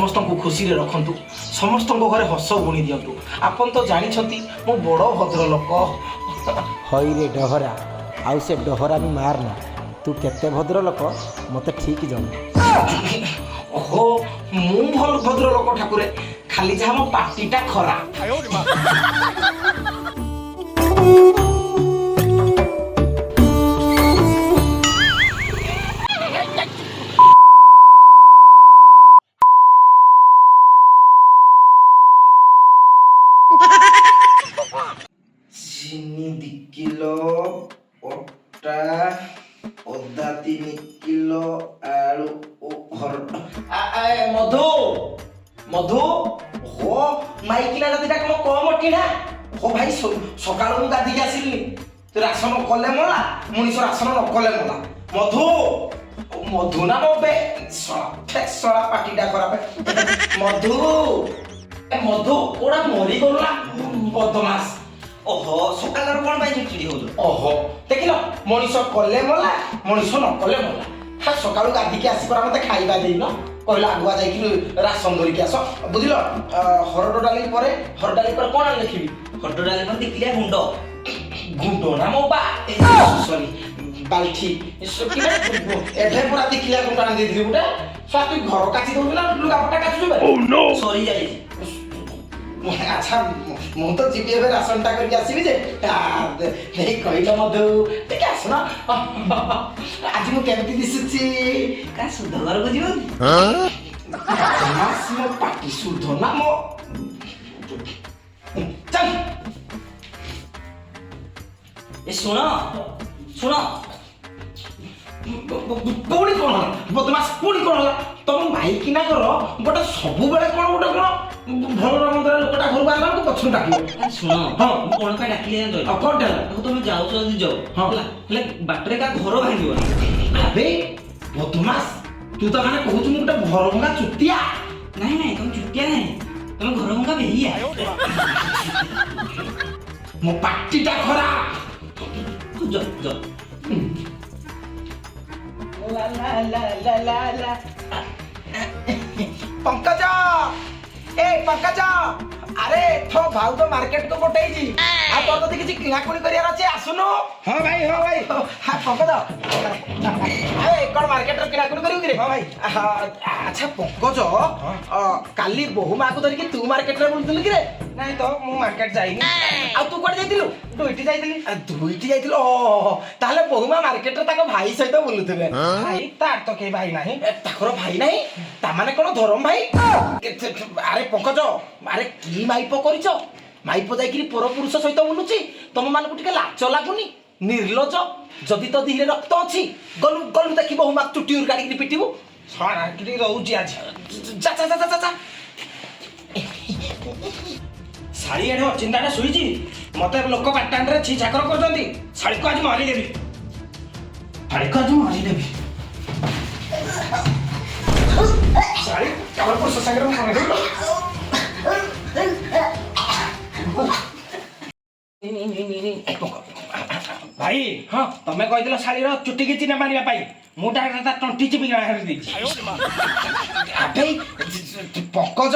समस्त को खुशी रे रखंतु समस्त घरे हस बुणी दियंतु आपन तो जानी छथि मो बड़ भद्र लोक हई रे डहरा आउ से डहरा भी मारना तू केते भद्र लोक मते ठीक जण ओहो मु भल भद्र लोक ठाकुरे खाली जहा मो पाटीटा खरा চিনি 2 কিলো অটা অদা 3 কিলো আলু মধু মধু হো মাইকিনা দাদিটা কোন কম অটিনা হো ভাই সকাল মু গাদি আসিলি তো রাসন কলে মলা মনিষ রাসন ন কলে মলা মধু মধু না মবে সলা পাটিটা খরাপ মধু মধু ওরা মরি গলা বদমাস ओहो सकाळ कोण पाहिजे चिडी होतो ओहो देखिलो मनीष कले मला मनीष न कले मला हा सकाळ गाधी के आसी परा मते खाइबा देइनो कहला आगुआ जाई कि राशन धरि के आस बुझिलो हरड डाली पर कोन लिखिबी हरड डाली पर दिखलिया गुंडो ना मो बा सॉरी बाल्ठी कि एठे पूरा दिखलिया गुंडा दे दिली गुटा स्वाति घर काची दोला लुगा पटा काची देबे ओ नो सॉरी जाई अच्छा मु तो जीबी एबे राशनटा करके आसीबी जे नहीं कहिलो मधु ठीक आस ना आज मु केमती दिसुची का शुद्ध घर को जीवन मास मो पाटी शुद्ध ना मो चल ए सुनो सुनो पुणी कोन बदमाश पुणी कोन तुम भाई किना करो गोटे सबु बेले कोन गोटे कोन भल रमदर लोकटा घर बारला को पछन डाकियो सुनो हां कोन का डाकिले जानो कोन डाल तुम जाऊ जल्दी जाओ हला ले बाटरे का घर भांगियो अबे बदमाश तू तो माने कहू तू गोटे घर भंगा चुतिया नहीं नहीं तुम चुतिया नहीं तुम घर भंगा बेहिया मो पाटीटा खरा जो जो ला ला ला ला ला ला पंकज ए पंकज अरे थो भाउ तो मार्केट को पठेई जी आ तोर तो किछि किणाकुणी करियार अछि आसुनो हां भाई हां पंकज ए कोन मार्केट रो किणाकुणी करिउ रे हां भाई अच्छा पंकज काली बहु मा को धरि कि तू मार्केट रे बोलतली कि रे नहीं तो मु मार्केट जाइनी आ तू कोड जाइतिलु दुईटी जाइतिली ओ ताले बहु मा मार्केट रे ताको भाई सहित बोलुथले भाई तार तो के भाई नाही ताकर भाई नाही ता माने कोन धरम भाई अरे पंकज अरे की माइप करिछ माइप जाई कि पर पुरुष सहित बोलुची तुम मान को टिके लाच लागुनी निर्लज जदी तो दिहरे रक्त अछि गलु देखि बहु मा चुटी उर गाड़ी कि पिटिबु सारा कि रहउची आज जा जा जा जा साड़ी एडो चिंताटा सुईची मते लोक बाटान रे छी झाकर करजंती साड़ी को आज मारी देबी साड़ी कवर पर ससागर मारी देबी भाई हां तमे कहि दिलो साड़ी रो चुटी की चिना मारिया पाई मुटा ता टंटी चिपी गाहर दी अबे पंकज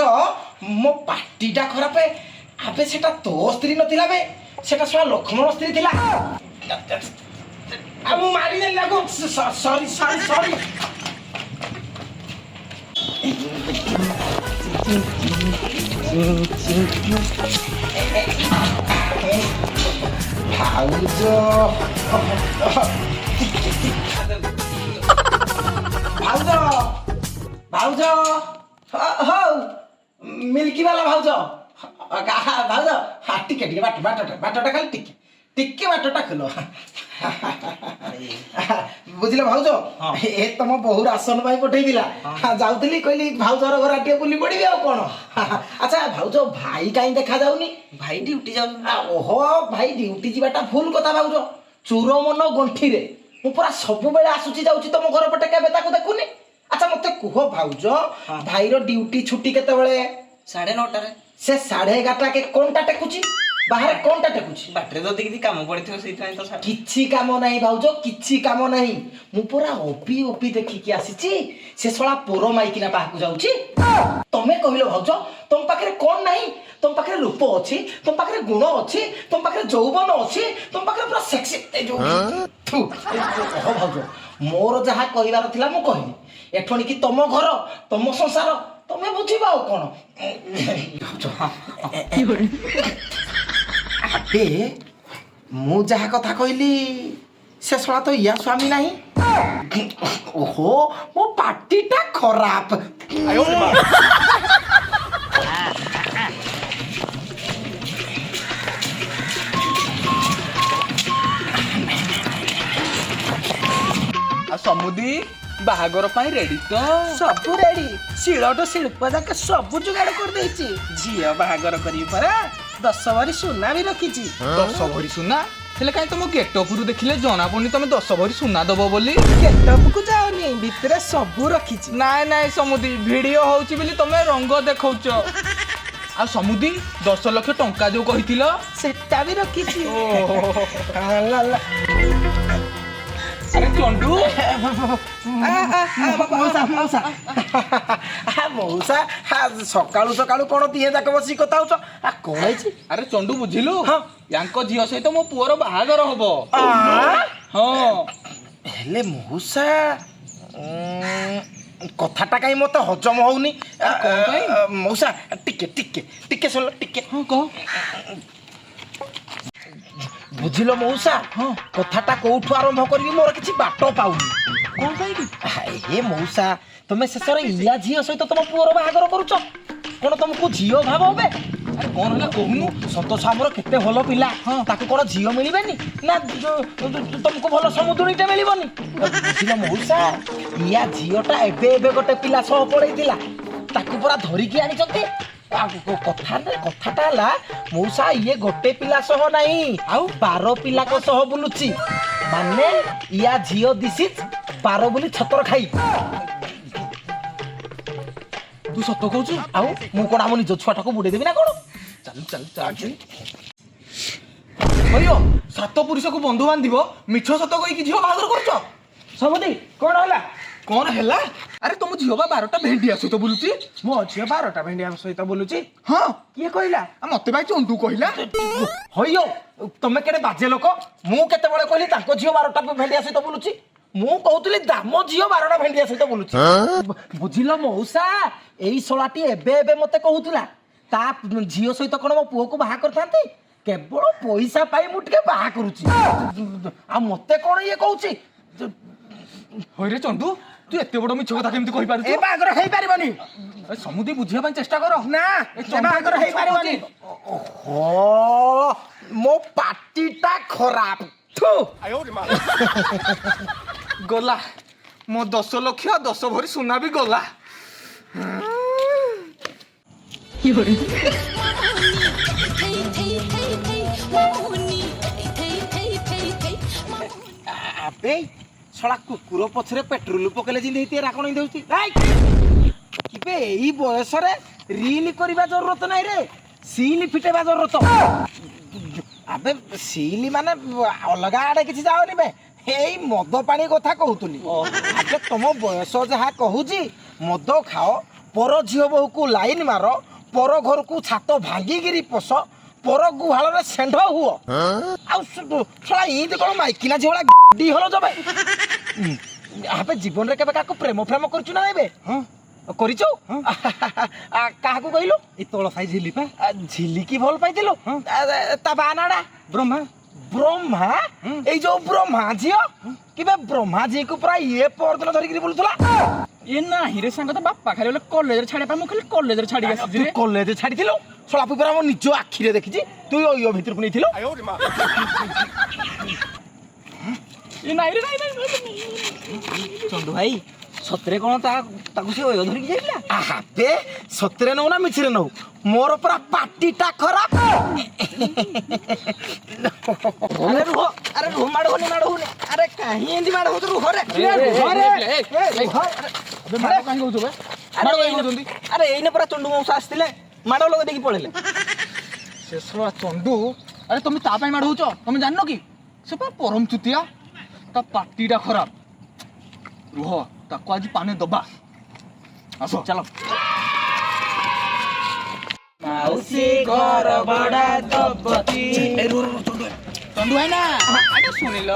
मो पाटीटा खराब आबे सेटा तो स्त्री नथिला बे सेटा सवा लक्ष्मण स्त्री थिला आ मु मारी दे लागो सॉरी भाउज हो मिल्की वाला भाउज भाउज हाँ टिके बाटटा खाली टिके बाटटा खोलो बुझिल भाउज ए तुम बहु राशन भाई पठेई दिला जाउतली कहली भाउजर घर आटिए बुली पड़िबी आ कोन अच्छा भाउज भाई काई देखा जाउनी भाई ड्यूटी जाउ ओहो भाई ड्यूटी जीवाटा फुल कथा भाउज चूर मन गंठी रे मु पूरा सब बेले आसुची जाउची तुम घर पटे केबे ताको देखुनी अच्छा मते कुह भाउज भाई रो ड्यूटी छुट्टी केते बेले 9:30 रे से 11:30 के कोनटा टेकुची ବାହାରେ କଣଟା ଟେକୁଛି? ବାଟରେ ଯଦି କିଛି କାମ ପଡ଼ିଥିବ ସେଇଥିପାଇଁ ତ ଛାଡ଼। କିଛି କାମ ନାହିଁ ଭାଉଜ, କିଛି କାମ ନାହିଁ। ମୁଁ ପୁରା ଅପି ଦେଖିକି ଆସିଛି। ସେ ଶଳା ପୋର ମାଇକିନା ପାହାକୁ ଯାଉଛି। ତମେ କହିଲ ଭାଉଜ, ତମ ପାଖରେ କଣ ନାହିଁ? ତମ ପାଖରେ ରୂପ ଅଛି, ତମ ପାଖରେ ଗୁଣ ଅଛି, ତମ ପାଖରେ ଯୌବନ ଅଛି, ତମ ପାଖରେ ପୁରା ସେକ୍ସି ଭାଉଜ, ମୋର ଯାହା କହିବାର ଥିଲା ମୁଁ କହିଲି। ଏଠଣିକି ତମ ଘର, ତମ ସଂସାର, ତମେ ବୁଝିବ ଆଉ କଣ। ଆବେ ମୁଁ ଯାହା କଥା କହିଲି ସେ ଶଳା ତ ଇୟା ସ୍ୱାମୀ ନାହିଁ। ଓହୋ ମୋ ପାଟିଟା ଖରାପ। ଆଉ ସମୁଦି ବାହାଘର ପାଇଁ ରେଡି ତ? ସବୁ ରେଡି, ଶିଳଠୁ ଶିଳ୍ପ ଯାକେ ସବୁ ଯୋଗାଡ଼ କରିଦେଇଛି। ଝିଅ ବାହାଘର କରିବି ପରା, 10 ଭରି ସୁନା ବି ରଖିଛି। 10 ଭରି ସୁନା? ହେଲେ କାହିଁ ତମ ଗେଟଅପରୁ ଦେଖିଲେ ଜଣା ପଡୁନି ତମେ 10 ଭରି ସୁନା ଦବ ବୋଲି। ଗେଟଅପକୁ ଯାଉନି, ଭିତରେ ସବୁ ରଖିଛି। ନାଇଁ ସମୁଦି, ଭିଡିଓ ହଉଛି ବୋଲି ତମେ ରଙ୍ଗ ଦେଖଉଛ। ଆଉ ସମୁଦି 10 ଲକ୍ଷ ଟଙ୍କା ଯୋଉ କହିଥିଲ ସେଟା ବି ରଖିଛି। ଆରେ ଚଣ୍ଡୁ, ମଉସା ସକାଳୁ ସକାଳୁ କଣ ଦିଏ ଯାକ ବସିକି କଥା ହଉଛ? କଣ ହେଇଛି? ଆରେ ଚଣ୍ଡୁ ବୁଝିଲୁ, ୟାଙ୍କ ଝିଅ ସହିତ ମୋ ପୁଅର ବାହାଘର ହବ। ହଁ ହେଲେ ମଉସା କଥାଟା କାହିଁ ମତେ ହଜମ ହଉନି। ମଉସା ଟିକେ ଶୁଣିଲ ଟିକେ। ହଁ କହ। ବୁଝିଲ ମଉସା, କଥାଟା କୋଉଠୁ ଆରମ୍ଭ କରିବି ମୋର କିଛି ବାଟ ପାଉନି। କଣ ପାଇଁକି? ହେ ମଉସା, ତମେ ଶେଷରେ ଇୟା ଝିଅ ସହିତ ତମ ପୁଅର ବାହାଘର କରୁଛ? କଣ ତମକୁ ଝିଅ ଭାବ হবে? ଆରେ କଣ ହେଲା କହୁନୁ? ସନ୍ତୋଷ ଆମର କେତେ ଭଲ ପିଲା, ତାକୁ କଣ ଝିଅ ମିଳିବେନି? ନା ତମକୁ ଭଲ ସମୁଦୁଣୀଟେ ମିଳିବନି? ବୁଝିଲ ମଉସା, ଇୟା ଝିଅଟା ଏବେ ଗୋଟେ ପିଲା ସହ ପଳେଇଥିଲା, ତାକୁ ପରା ଧରିକି ଆଣିଛନ୍ତି। କଥାଟା ହେଲା ମଉସା, ଇଏ ଗୋଟେ ପିଲା ସହ ନାହିଁ, ଆଉ 12 ପିଲାଙ୍କ ସହ ବୁଲୁଛି। ମାନେ ଇୟା ଝିଅ ଦିଶିଚ 12 ବୋଲି ଛତର ଖାଇ। ତୁ ସତ କହୁଛୁ? ଆଉ ମୁଁ କଣ ଆମ ନିଜ ଛୁଆଟାକୁ ବୁଡେଇ ଦେବି ନା କଣ? ଚାଲ। ଅಯ್ୟୋ, 7 ପୁରୁଷକୁ ବନ୍ଧୁ ବାନ୍ଧିବ, ମିଛ ସତ କହିକି ଝିଅ ବାହାଘର କରୁଛ? ସମୁଦି କଣ ହେଲା? କଣ ହେଲା? ଆରେ ତମ ଝିଅ ବା 12ଟା ଭେଣ୍ଡିଆ ସହିତ ବୁଲୁଛି। ମୋ ଝିଅ 12ଟା ଭେଣ୍ଡିଆ ସହିତ ବୁଲୁଛି? ହଁ, କିଏ କହିଲା? ମତେ ଭାଇ ଚଣ୍ଡୁ କହିଲା। ହଇଓ, ତମେ କେଡେ ବାଜେ ଲୋକ। ମୁଁ କେତେବେଳେ କହିଲି ତାଙ୍କ ଝିଅ 12ଟା ଭେଣ୍ଡିଆ ସହିତ ବୁଲୁଛି? ମୁଁ କହୁଥିଲି ଦାମ ଝିଅ 12ଟା ଭେଣ୍ଡିଆ ସହିତ ବୁଲୁଛି। ବୁଝିଲ ମଉସା, ଏଇ ଶଳାଟି ଏବେ ମତେ କହୁଥିଲା ତା ଝିଅ ସହିତ କଣ ମୋ ପୁଅକୁ ବାହା କରିଥାନ୍ତି? କେବଳ ପଇସା ପାଇଁ ମୁଁ ଟିକେ ବାହା କରୁଛି। ଆଉ ମତେ କଣ ଇଏ କହୁଛି? ହଇରେ ଚଣ୍ଡୁ, ତୁ ଏତେ ବଡ ମିଛ କଥା କେମିତି କହିପାରୁଛୁ? ଏ ବାହାଘର ହେଇପାରିବନି। ସମୁଦି ବୁଝିବା ପାଇଁ ଚେଷ୍ଟା କର। ନା, ଏ ବାହାଘର ହେଇପାରିବନି। ମୋ ପାଟିଟା ଖରାପ। ଗଲା ମୋ 10 ଲକ୍ଷ 10 ଭରି ସୁନା ବି ଗଲା। ଆବେ ଶଳା କୁକୁର ପଛରେ ପେଟ୍ରୋଲ ପକେଇଲେ ଯେମିତି ହେଇତି ରାକଣ ଦେଉଛି। କିବେ ଏଇ ବୟସରେ ରିଲ କରିବା ଜରୁରତ ନାହିଁ ରେ, ସିଲ ଫିଟେଇବା ଜରୁରତ। ଆବେ ସିଲ ମାନେ ଅଲଗା ଆଡେ କିଛି ଯାଉନି ବେ, ଏଇ ମଦ ପାଣି କଥା କହୁଥିଲି। ଆବେ ତମ ବୟସ ଯାହା କହୁଛି, ମଦ ଖାଅ, ପର ଝିଅ ବୋହୂକୁ ଲାଇନ ମାର, ପର ଘରକୁ ଛାତ ଭାଙ୍ଗିକିରି ପଶ, ପର ଗୁହାଳରେ ଷେଣ୍ଢ ହୁଅ। ଆଉ ଶଳା ଏମିତି କଣ ମାଇକିନା ଝିଅ ଭଳିଆ ହଲ ଜବେ? ଆବେ ଜୀବନରେ କେବେ କାହାକୁ ପ୍ରେମ କରିଛୁ ନା ଏବେ? କରିଛୁ? କାହାକୁ କହିଲୁ? ଏଇ ତଳ ସାଇ ଝିଲି ପା। ଝିଲିକି ଭଲ ପାଇଥିଲୁ? ତା ବା ନାଡା ବ୍ରହ୍ମା। ବ୍ରହ୍ମା? ଏଇ ଯୋଉ ବ୍ରହ୍ମା ଝିଅ କିବେ ବ୍ରହ୍ମା ଝିଅକୁ ପୁରା ଇଏ ପରଦିନ ଧରିକିରି ବୁଲୁଥିଲା। ଏ ନାହିଁ ରେ ସାଙ୍ଗ, ତ ବାପା ଖାଲି ବୋଲେ କଲେଜରେ ଛାଡ଼ିବା ପାଇଁ ମୁଁ ଖାଲି କଲେଜରେ ଛାଡ଼ିକି ଆସିଛି ରେ। କଲେଜ ଛାଡିଥିଲୁ? ଶଳା ପୁରା ମୋ ନିଜ ଆଖିରେ ଦେଖିଛି। ତୁ ଇଏ ଭିତରକୁ ନେଇଥିଲୁ? ଏ ନାଇଁ ରେ, ନାଇଁ। ଚଣ୍ଡୁ ଭାଇ, ସତରେ କଣ ତାକୁ ସେ ଅୟ ଧରିକି ଯାଇଥିଲା? ଆବେ ସତରେ ନଉ ନା ମିଛରେ ନଉ, ମୋର ପୁରା ପାଟିଟା ଖରାପ। ଆରେ ରୁହ, ମାଡ଼ ହଉନି। ଆରେ କାହିଁ ଏମିତି ମାଡ଼ ହଉଛୁ? ରୁହରେ। ଆରେ ଏଇନେ ପରା ଚଣ୍ଡୁ ମଉସା ଆସିଥିଲେ, ମାଡ଼ ଲଗେଇ ଦେଇକି ପଳେଇଲେ। ସେ ସେ ଶଳା ଚଣ୍ଡୁ ଆରେ ତମେ ତା ପାଇଁ ମାଡ଼ ହଉଛ ତମେ ଜାଣିନ କି ସେ ପା ପରମ ଚୁତିଆ ତା ପାଟିଟା ଖରାପ ରୁହ ତାକୁ ଆଜି ପାନେ ଦବା ଆସ ଚାଲ ମାଉସୀ ଘର ଭଡ଼ା ଦବତି ଚଣ୍ଡୁ ଭାଇ ନା ଆରେ ଶୁଣିଲ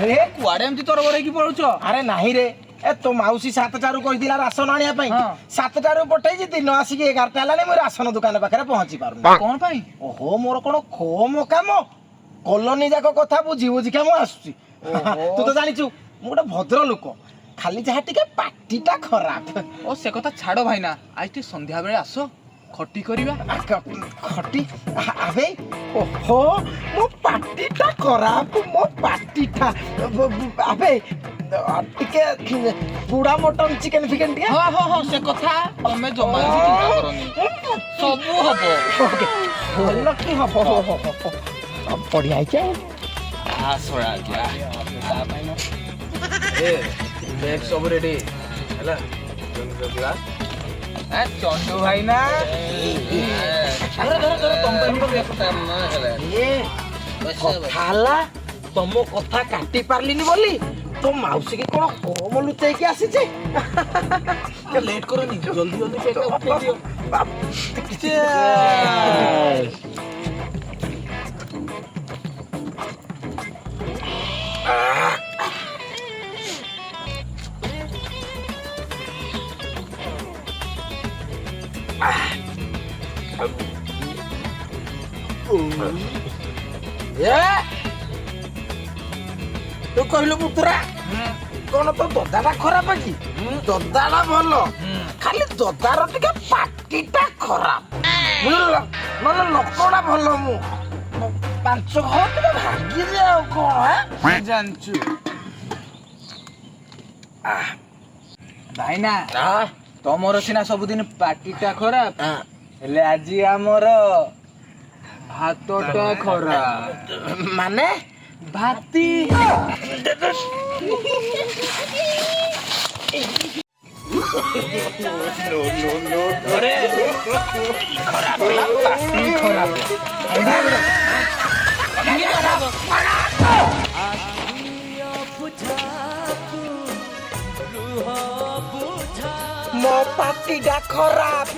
ରେ କୁଆଡେ ଏମିତି ତରବର ହେଇକି ପଳଉଛ ଆରେ ନାହିଁ ରେ ଏ ତୋ ମାଉସୀ 7ଟାରୁ କହିଥିଲା ରାସନ ଆଣିବା ପାଇଁ ହଁ। 7ଟାରୁ ପଠେଇଛି ଦିନ ଆସିକି 11ଟା ହେଲାଣି ମୁଁ ରାସନ ଦୋକାନ ପାଖରେ ପହଞ୍ଚି ପାରୁନି କଣ ପାଇଁ ଓହୋ ମୋର କଣ ଖୋମ କାମ କଲୋନୀ ଯାକ କଥା ବୁଝି ବୁଝିକା ମୁଁ ଆସୁଛି ତୁ ତ ଜାଣିଛୁ ମୁଁ ଗୋଟେ ଭଦ୍ର ଲୋକ ଖାଲି ଯାହା ଟିକେ ପାଟିଟା ଖରାପ ଓ ସେ କଥା ଛାଡ ଭାଇନା ଆଜି ଟିକେ ସନ୍ଧ୍ୟା ବେଳେ ଆସ ଖଟି କରିବା ଖଟି ଆବେ ଓହୋ ମୋ ପାଟିଟା ଖରାପ ମୋ ପାଟିଟା ଆବେ ଟିକେ ବୁଢା ମଟନ ଚିକେନ ଫିକେନ ଟିକେ ହଁ ହଁ ହଁ ସେ କଥା ତମେ ଜମା ବି ଚିନ୍ତା କରନି ସବୁ ହବ ଭଲ କି ହବ ବଢିଆ ହେଇଛି ବେଗ ସବୁ ରେଡି ହେଲା ଚଣ୍ଡୁ ଭାଇ ନା କଥା ହେଲା ତମ କଥା କାଟି ପାରିଲିନି ବୋଲି ତୋ ମାଉସୀ କି କଣ କମ ଲୁଚେଇକି ଆସିଛି ଲେଟ୍ କରନି ଜଲ୍ଦି ଜଲ୍ଦି ସେଇଟା ଉଠେଇ ଦିଅ ତୁ କହିଲୁ ପୁତୁରା କଣ ତୋ ଦଦାଟା ଖରାପ କି ଦଦାଟା ଭଲ ଖାଲି ଦଦାର ଟିକେ ପାଟିଟା ଖରାପ ବୁଝିଲ ନହେଲେ ଲୋକଟା ଭଲ ମୁଁ 5 ଘର ଟିକେ ଭାଙ୍ଗିଛି ଆଉ କଣ ଜାଣିଛୁ ଭାଇନା ତମର ସିନା ସବୁଦିନ ପାଟିଟା ଖରାପ ହେଲେ ଆଜି ଆମର ହାତଟା ଖରାପ ମାନେ ଭାତି ମୋ ପାଟିଟା ଖରାପ